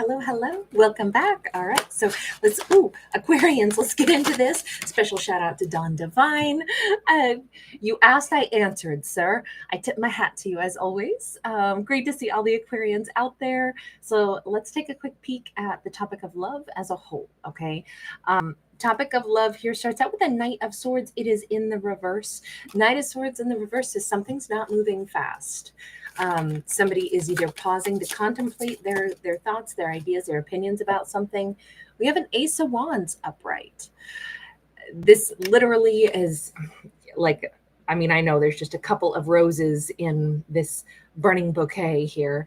Hello, hello. Welcome back. All right. So Aquarians, let's get into this. Special shout out to Dawn Divine. You asked, I answered, sir. I tip my hat to you as always. Great to see all the Aquarians out there. So let's take a quick peek at the topic of love as a whole. Okay. Topic of love here starts out with a Knight of Swords. It is in the reverse. Knight of Swords in the reverse is something's not moving fast. Somebody is either pausing to contemplate their thoughts, their ideas, their opinions about something. We have an Ace of Wands upright. This literally is like, I mean, I know there's just a couple of roses in this burning bouquet here,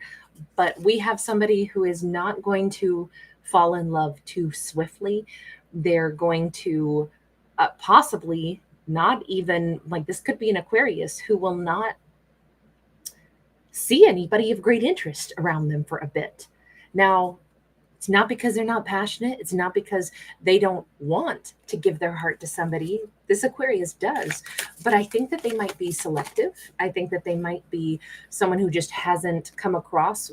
but we have somebody who is not going to fall in love too swiftly. They're going to possibly not even, like, this could be an Aquarius who will not see anybody of great interest around them for a bit. Now, it's not because they're not passionate. It's not because they don't want to give their heart to somebody. This Aquarius does. But I think that they might be selective. I think that they might be someone who just hasn't come across.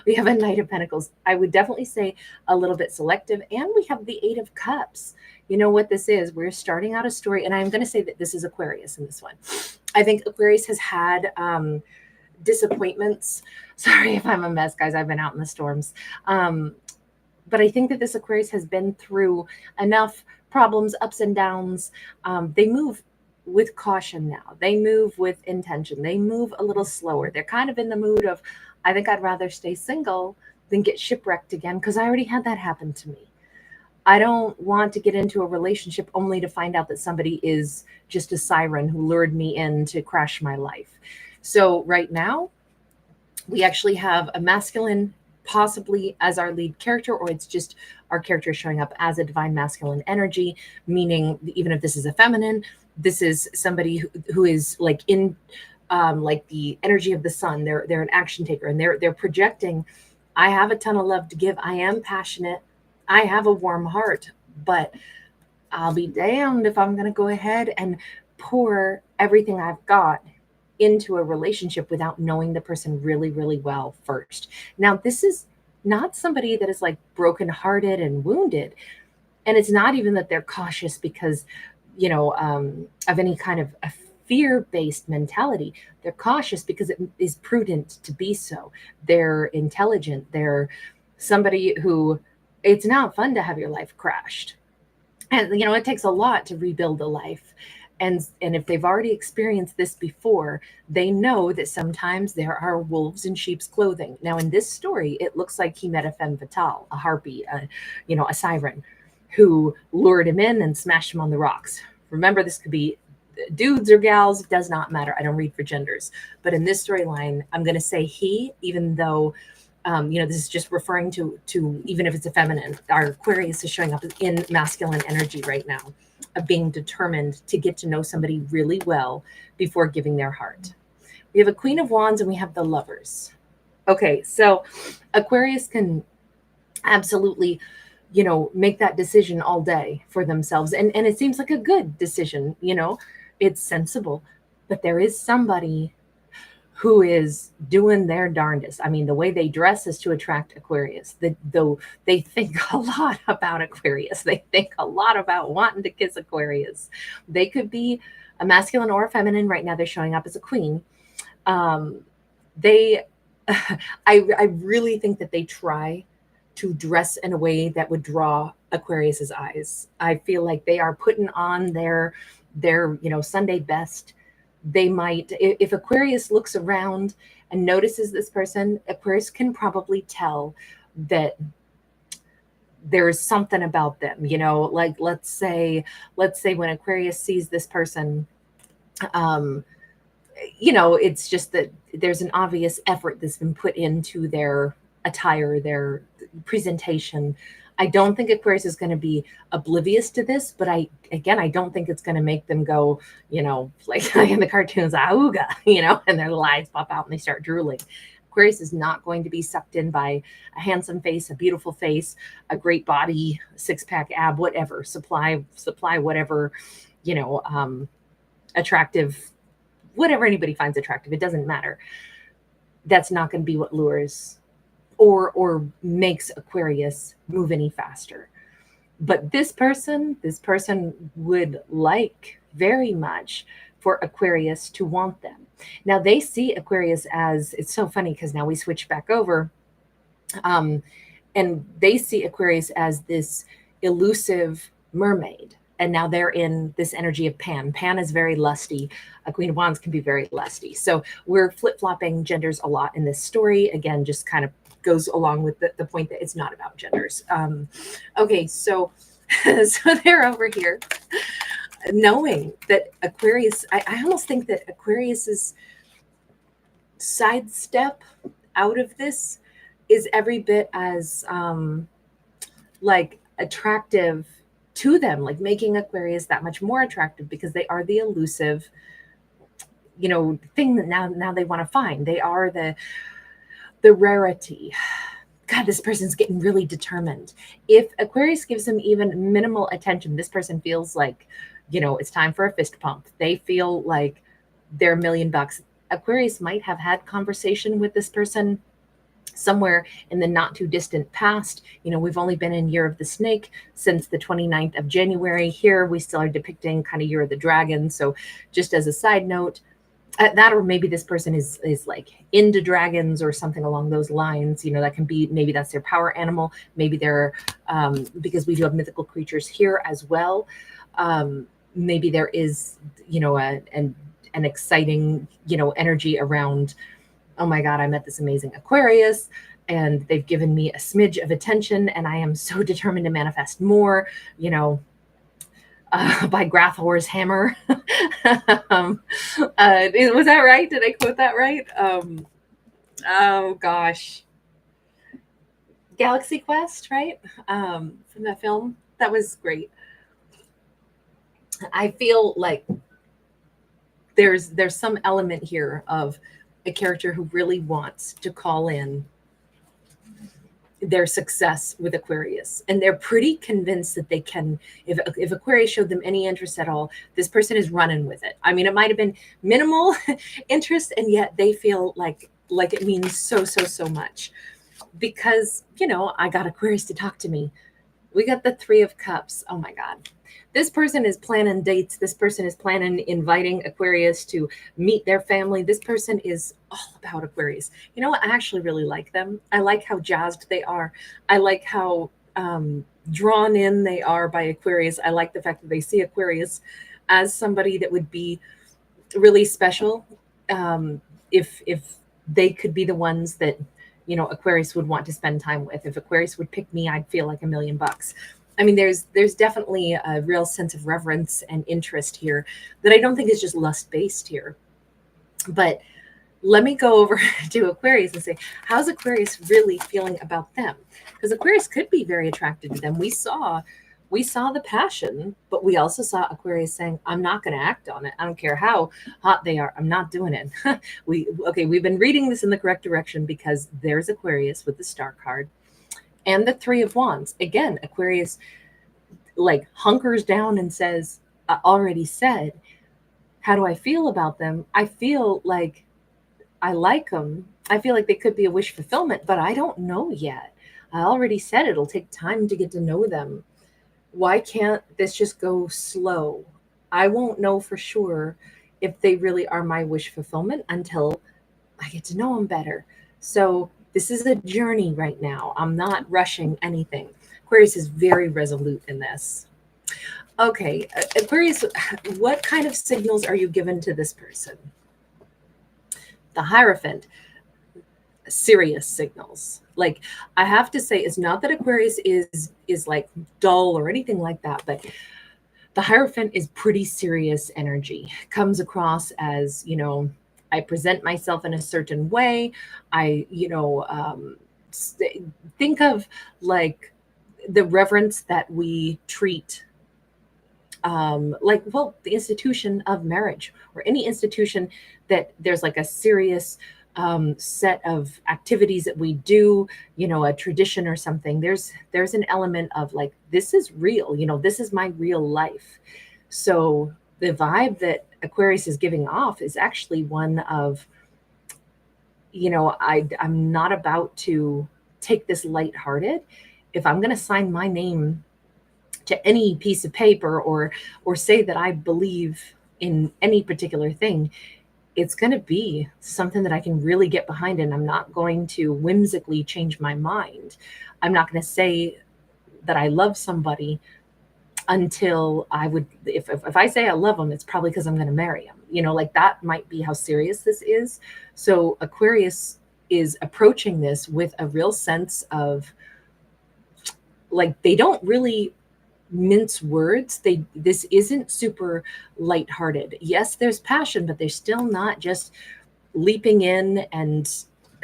We have a Knight of Pentacles. I would definitely say a little bit selective. And we have the Eight of Cups. You know what this is? We're starting out a story. And I'm going to say that this is Aquarius in this one. I think Aquarius has had disappointments. Sorry if I'm a mess, guys. I've been out in the storms. But I think that this Aquarius has been through enough problems, ups and downs. They move with caution now. They move with intention. They move a little slower. They're kind of in the mood of, I think I'd rather stay single than get shipwrecked again because I already had that happen to me. I don't want to get into a relationship only to find out that somebody is just a siren who lured me in to crash my life. So right now, we actually have a masculine possibly as our lead character, or it's just our character showing up as a divine masculine energy, meaning even if this is a feminine, this is somebody who is like in like the energy of the sun. They're an action taker, and they're projecting, I have a ton of love to give. I am passionate. I have a warm heart, but I'll be damned if I'm going to go ahead and pour everything I've got into a relationship without knowing the person really, really well first. Now, this is not somebody that is like brokenhearted and wounded. And it's not even that they're cautious because, of any kind of a fear-based mentality. They're cautious because it is prudent to be so. They're intelligent. They're somebody who, it's not fun to have your life crashed. And, it takes a lot to rebuild a life. And if they've already experienced this before, they know that sometimes there are wolves in sheep's clothing. Now, in this story, it looks like he met a femme fatale, a harpy, a siren, who lured him in and smashed him on the rocks. Remember, this could be dudes or gals, it does not matter. I don't read for genders. But in this storyline, I'm going to say he, even though this is just referring to even if it's a feminine, our Aquarius is showing up in masculine energy right now, of being determined to get to know somebody really well before giving their heart. We have a Queen of Wands and we have the Lovers. Okay, so Aquarius can absolutely, make that decision all day for themselves. And it seems like a good decision, it's sensible. But there is somebody who is doing their darndest. I mean, the way they dress is to attract Aquarius. Though they think a lot about Aquarius. They think a lot about wanting to kiss Aquarius. They could be a masculine or a feminine. Right now, they're showing up as a queen. I really think that they try to dress in a way that would draw Aquarius's eyes. I feel like they are putting on their Sunday best. They might, if Aquarius looks around and notices this person, Aquarius can probably tell that there's something about them, like let's say when Aquarius sees this person, it's just that there's an obvious effort that's been put into their attire, their presentation. I don't think Aquarius is going to be oblivious to this, but I don't think it's going to make them go, like in the cartoons, auga, and their eyes pop out and they start drooling. Aquarius is not going to be sucked in by a handsome face, a beautiful face, a great body, six-pack ab, whatever, supply whatever, attractive, whatever anybody finds attractive. It doesn't matter. That's not going to be what lures or makes Aquarius move any faster. But this person would like very much for Aquarius to want them. Now they see Aquarius as, it's so funny because now we switch back over, um, and they see Aquarius as this elusive mermaid. And now they're in this energy of Pan. Pan is very lusty. A Queen of Wands can be very lusty. So we're flip flopping genders a lot in this story. Again, just kind of goes along with the point that it's not about genders. Okay, so so they're over here knowing that Aquarius, I almost think that Aquarius's sidestep out of this is every bit as like attractive to them, like making Aquarius that much more attractive because they are the elusive, thing that now they want to find. They are the rarity. God, this person's getting really determined. If Aquarius gives them even minimal attention, this person feels like, it's time for a fist pump. They feel like they're $1,000,000. Aquarius might have had conversation with this person somewhere in the not too distant past. We've only been in Year of the Snake since the 29th of January. Here we still are depicting kind of Year of the Dragon. So just as a side note, that, or maybe this person is like into dragons or something along those lines. That can be, maybe that's their power animal. Maybe they're, because we do have mythical creatures here as well. Maybe there is, an exciting, energy around, oh my God, I met this amazing Aquarius and they've given me a smidge of attention and I am so determined to manifest more, by Grathor's hammer. Was that right? Did I quote that right? Oh gosh. Galaxy Quest, right? From that film. That was great. I feel like there's some element here of a character who really wants to call in their success with Aquarius, and they're pretty convinced that they can. If Aquarius showed them any interest at all, this person is running with it. I mean, it might have been minimal interest, and yet they feel like it means so much because I got Aquarius to talk to me. We got the Three of Cups. Oh my God. This person is planning dates. This person is planning inviting Aquarius to meet their family. This person is all about Aquarius. You know what? I actually really like them. I like how jazzed they are. I like how drawn in they are by Aquarius. I like the fact that they see Aquarius as somebody that would be really special, if they could be the ones that Aquarius would want to spend time with. If Aquarius would pick me, I'd feel like $1,000,000. I mean, there's definitely a real sense of reverence and interest here that I don't think is just lust based here. But let me go over to Aquarius and say, how's Aquarius really feeling about them? Because Aquarius could be very attracted to them. We saw the passion, but we also saw Aquarius saying, I'm not going to act on it. I don't care how hot they are. I'm not doing it. We've been reading this in the correct direction because there's Aquarius with the Star card and the Three of Wands. Again, Aquarius like hunkers down and says, I already said, how do I feel about them? I feel like I like them. I feel like they could be a wish fulfillment, but I don't know yet. I already said it'll take time to get to know them. Why can't this just go slow? I won't know for sure if they really are my wish fulfillment until I get to know them better. So this is a journey right now. I'm not rushing anything. Aquarius is very resolute in this. Okay, Aquarius, what kind of signals are you given to this person? The Hierophant, serious signals. Like, I have to say, it's not that Aquarius is like dull or anything like that, but the Hierophant is pretty serious energy. Comes across as, I present myself in a certain way. I, think of like the reverence that we treat the institution of marriage or any institution that there's like a serious set of activities that we do, a tradition or something. There's an element of like, this is real, this is my real life. So the vibe that Aquarius is giving off is actually one of, I'm not about to take this lighthearted. If I'm going to sign my name to any piece of paper or say that I believe in any particular thing, it's going to be something that I can really get behind, and I'm not going to whimsically change my mind. I'm not going to say that I love somebody until I would, if I say I love them, it's probably because I'm going to marry them. You know, like that might be how serious this is. So Aquarius is approaching this with a real sense of, like, they don't really mince words. This isn't super lighthearted. Yes, there's passion, but they're still not just leaping in. And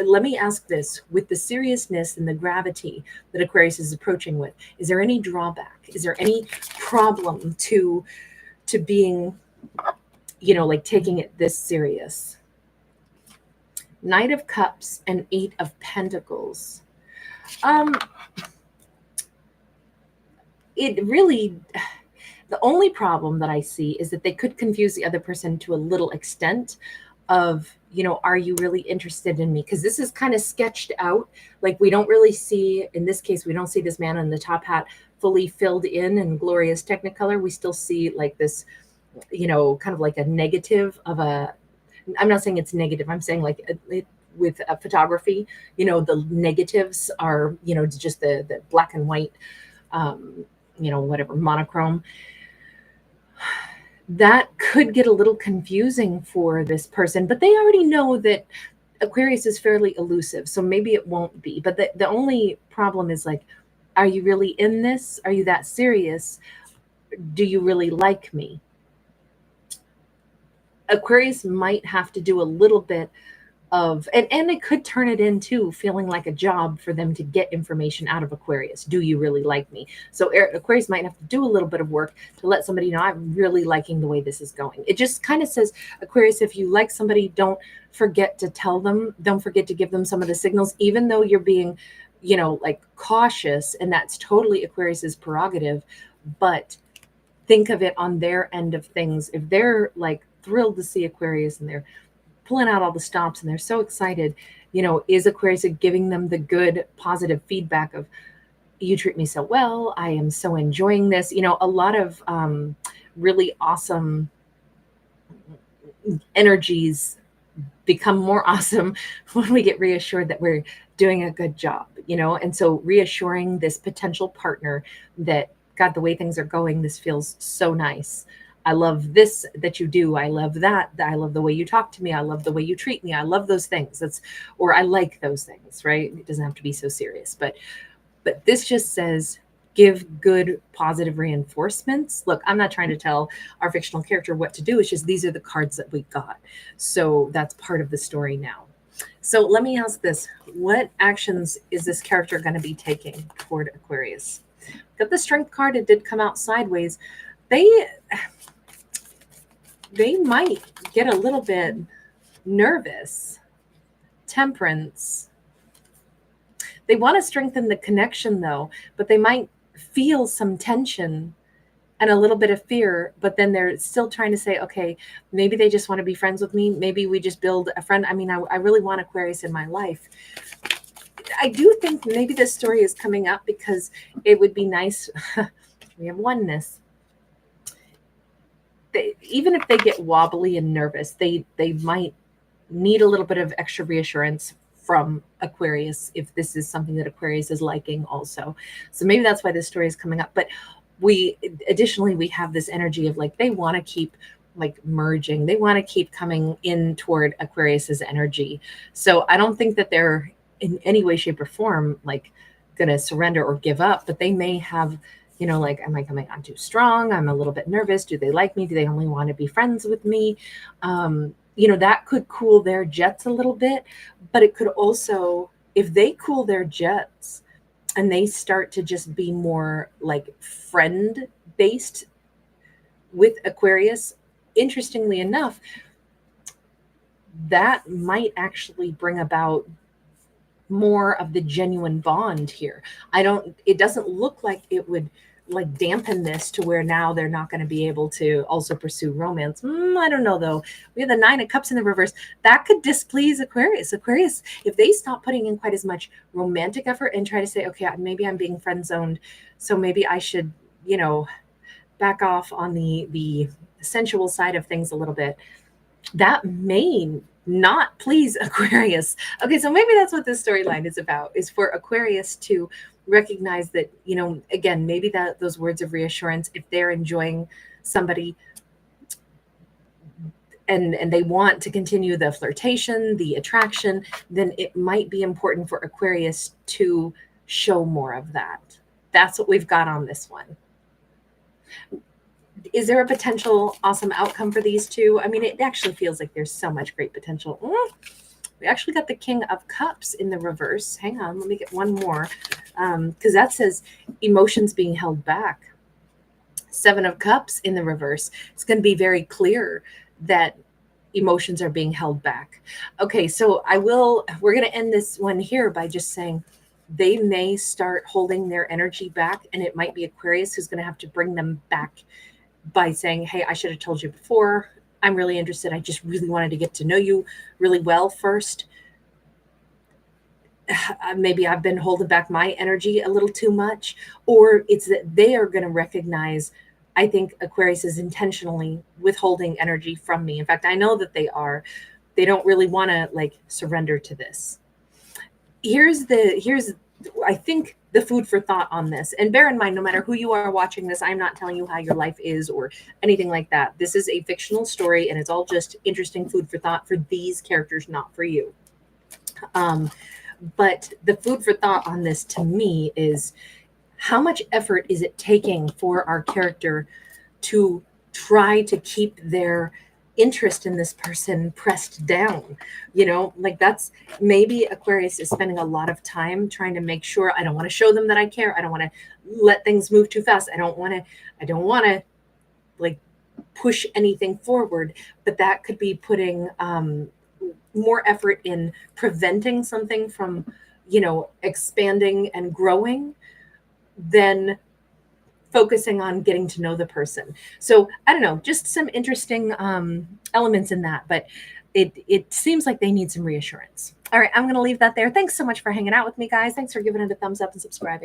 let me ask this, with the seriousness and the gravity that Aquarius is approaching with, is there any drawback? Is there any problem to being, like taking it this serious? Knight of Cups and Eight of Pentacles. It really, the only problem that I see is that they could confuse the other person to a little extent of, are you really interested in me? Because this is kind of sketched out. Like, we don't really see, in this case, we don't see this man in the top hat fully filled in glorious technicolor. We still see like this, kind of like a negative of I'm not saying it's negative. I'm saying like with photography, the negatives are, just the black and white, whatever, monochrome. That could get a little confusing for this person, but they already know that Aquarius is fairly elusive, so maybe it won't be. But the only problem is, like, are you really in this? Are you that serious? Do you really like me? Aquarius might have to do a little bit of, and it could turn it into feeling like a job for them to get information out of Aquarius. Do you really like me? So Aquarius might have to do a little bit of work to let somebody know, I'm really liking the way this is going. It just kind of says, Aquarius, if you like somebody, don't forget to tell them, don't forget to give them some of the signals, even though you're being, like cautious, and that's totally Aquarius's prerogative. But think of it on their end of things. If they're like thrilled to see Aquarius and they're pulling out all the stops and they're so excited, is Aquarius giving them the good, positive feedback of, you treat me so well, I am so enjoying this. A lot of really awesome energies become more awesome when we get reassured that we're doing a good job, and so reassuring this potential partner that, God, the way things are going, this feels so nice. I love this that you do. I love that. I love the way you talk to me. I love the way you treat me. I love those things. Or I like those things, right? It doesn't have to be so serious, but this just says, give good, positive reinforcements. Look, I'm not trying to tell our fictional character what to do. It's just, these are the cards that we got. So that's part of the story now. So let me ask this. What actions is this character going to be taking toward Aquarius? Got the Strength card. It did come out sideways. They might get a little bit nervous. Temperance. They want to strengthen the connection, though, but they might feel some tension and a little bit of fear, but then they're still trying to say, okay, maybe they just want to be friends with me. Maybe we just build a friend. I mean, I really want Aquarius in my life. I do think maybe this story is coming up because it would be nice. We have oneness. Even if they get wobbly and nervous, they might need a little bit of extra reassurance from Aquarius if this is something that Aquarius is liking also. So maybe that's why this story is coming up. But we have this energy of, like, they want to keep like merging. They want to keep coming in toward Aquarius's energy. So I don't think that they're in any way, shape, or form like going to surrender or give up, but they may have, like, am I coming on too strong? I'm a little bit nervous. Do they like me? Do they only want to be friends with me? That could cool their jets a little bit, but it could also, if they cool their jets and they start to just be more like friend based with Aquarius, interestingly enough, that might actually bring about more of the genuine bond here. It doesn't look like it would like dampen this to where now they're not going to be able to also pursue romance. I don't know though. We have the 9 of Cups in the reverse. That could displease Aquarius. Aquarius, if they stop putting in quite as much romantic effort and try to say, okay, maybe I'm being friend zoned, so maybe I should, you know, back off on the sensual side of things a little bit, that may not please Aquarius. Okay, so maybe that's what this storyline is about, is for Aquarius to recognize that, you know, again, maybe that those words of reassurance, if they're enjoying somebody and they want to continue the flirtation, the attraction, then it might be important for Aquarius to show more of that. That's what we've got on this one. Is there a potential awesome outcome for these two? I mean, it actually feels like there's so much great potential. We actually got the King of Cups in the reverse. Hang on, let me get one more, because that says emotions being held back. 7 of Cups in the reverse. It's going to be very clear that emotions are being held back. Okay, so we're going to end this one here by just saying they may start holding their energy back, and it might be Aquarius who's going to have to bring them back by saying, hey, I should have told you before. I'm really interested. I just really wanted to get to know you really well first. Maybe I've been holding back my energy a little too much, or it's that they are going to recognize, I think Aquarius is intentionally withholding energy from me. In fact, I know that they are. They don't really want to like surrender to this. Here's I think the food for thought on this. And bear in mind, no matter who you are watching this, I'm not telling you how your life is or anything like that. This is a fictional story, and it's all just interesting food for thought for these characters, not for you. But the food for thought on this to me is, how much effort is it taking for our character to try to keep their interest in this person pressed down? You know, like that's maybe Aquarius is spending a lot of time trying to make sure, I don't want to show them that I care. I don't want to let things move too fast. I don't want to like push anything forward, but that could be putting more effort in preventing something from, you know, expanding and growing than focusing on getting to know the person. So I don't know, just some interesting elements in that, but it seems like they need some reassurance. All right, I'm going to leave that there. Thanks so much for hanging out with me, guys. Thanks for giving it a thumbs up and subscribing.